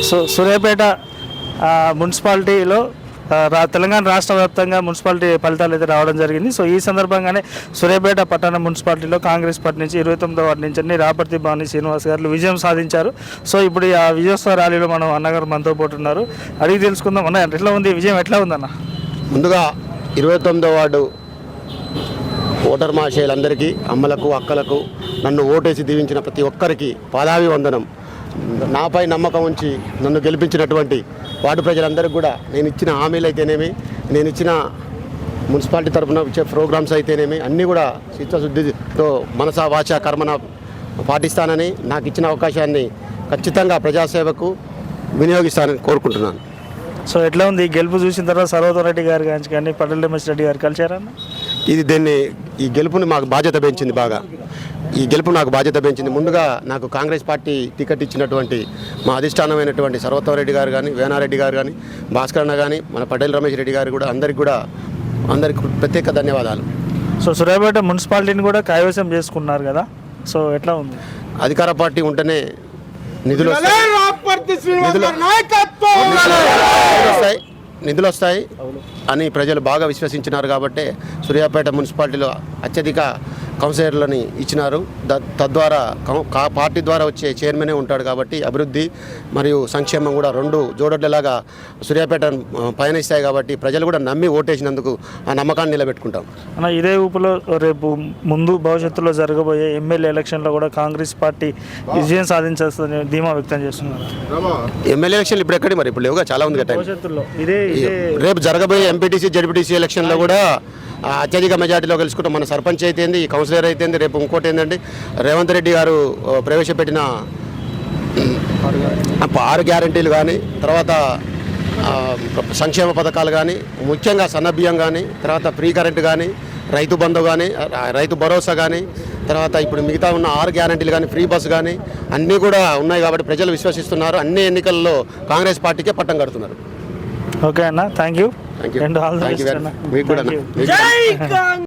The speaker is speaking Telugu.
సూర్యాపేట మున్సిపాలిటీలో తెలంగాణ రాష్ట్ర వ్యాప్తంగా మున్సిపాలిటీ ఫలితాలు అయితే రావడం జరిగింది. సో ఈ సందర్భంగానే సూర్యాపేట పట్టణ మున్సిపాలిటీలో కాంగ్రెస్ పార్టీ నుంచి 29వ వార్డు నుంచి రాపర్తి భాని శ్రీనివాస్ గారు విజయం సాధించారు. సో ఇప్పుడు ఆ విజయోత్సవ ర్యాలీలో మనం అన్నగారు మనతో పాటు ఉన్నారు. అడిగి తెలుసుకుందాం. అన్న ఎట్లా ఉంది విజయం, ఎట్లా ఉందన్న? ముందుగా 29వ వార్డు ఓటర్ మహాశయులందరికీ, అమ్మలకు, అక్కలకు, నన్ను ఓటేసి దీవించిన ప్రతి ఒక్కరికి పాదాభివందనం. నాపై నమ్మకం ఉంచి నన్ను గెలిపించినటువంటి వార్డు ప్రజలందరికీ కూడా నేను ఇచ్చిన హామీలు అయితేనేమి, నేను ఇచ్చిన మున్సిపాలిటీ తరఫున ఇచ్చే ప్రోగ్రామ్స్ అయితేనేమి అన్నీ కూడా చిత్తశుద్ధితో మనసా వాచా కర్మన పాటిస్తానని, నాకు ఇచ్చిన అవకాశాన్ని ఖచ్చితంగా ప్రజాసేవకు వినియోగిస్తానని కోరుకుంటున్నాను. సో ఎట్లా ఉంది గెలుపు చూసిన తర్వాత సర్వోత్తమ రెడ్డి గారు కానీ పటేల్ రమేష్ రెడ్డి గారు కలిశారన్న? ఈ గెలుపుని మాకు బాధ్యత పెంచింది. ఈ గెలుపు నాకు బాధ్యత పెంచింది. ముందుగా నాకు కాంగ్రెస్ పార్టీ టికెట్ ఇచ్చినటువంటి మా అధిష్టానమైనటువంటి సర్వోత్తమ రెడ్డి గారు కానీ, వేనారెడ్డి గారు కానీ, భాస్కర్ అన్న కానీ, మన పటేల్ రమేష్ రెడ్డి గారు కూడా అందరికి ప్రత్యేక ధన్యవాదాలు. సో సూర్యాపేట మున్సిపాలిటీని కూడా కైవసం చేసుకున్నారు కదా, సో ఎట్లా ఉంది? అధికార పార్టీ ఉంటేనే నిధులు వస్తాయి అని ప్రజలు బాగా విశ్వసించినారు. కాబట్టి సూర్యాపేట మున్సిపాలిటీలో అత్యధిక కౌన్సిలర్లని ఇచ్చినారు. తద్వారా పార్టీ ద్వారా వచ్చే చైర్మనే ఉంటాడు. కాబట్టి అభివృద్ధి మరియు సంక్షేమం కూడా రెండు జోడెడ్లలాగా సూర్యాపేట పయనిస్తాయి. కాబట్టి ప్రజలు కూడా నమ్మి ఓటేసినందుకు ఆ నమ్మకాన్ని నిలబెట్టుకుంటాం. అన్న ఇదే ఊపులో రేపు ముందు భవిష్యత్తులో జరగబోయే ఎమ్మెల్యే ఎలక్షన్లో కూడా కాంగ్రెస్ పార్టీ విజయం సాధించేస్తుందని ధీమా వ్యక్తం చేస్తున్నారు. ఎమ్మెల్యే ఎలక్షన్లు ఇప్పుడు ఎక్కడి మరి ఇప్పుడు లేవుగా, చాలా ఉంది కదా. భవిష్యత్తులో రేపు జరగబోయే ఎంపీటీసీ జడ్పీటీసీ ఎలక్షన్లో కూడా అత్యధిక మెజార్టీలో గెలుచుకుంటాం. మన సర్పంచ్ అయితేంది, కౌన్సిలర్ అయితేంది, రేపు ఇంకోటి ఏంటంటే రేవంత్ రెడ్డి గారు ప్రవేశపెట్టిన 6 గ్యారంటీలు కానీ, తర్వాత సంక్షేమ పథకాలు కానీ, ముఖ్యంగా సన్నబియ్యం కానీ, తర్వాత ఫ్రీ కరెంట్ కానీ, రైతు బంధు కానీ, రైతు భరోసా కానీ, తర్వాత ఇప్పుడు మిగతా ఉన్న 6 గ్యారంటీలు కానీ, ఫ్రీ బస్సు కానీ అన్నీ కూడా ఉన్నాయి. కాబట్టి ప్రజలు విశ్వసిస్తున్నారు. అన్ని ఎన్నికల్లో కాంగ్రెస్ పార్టీకే పట్టం కడుతున్నారు. ఓకే అన్న, థ్యాంక్ యూ. మీకు కూడా.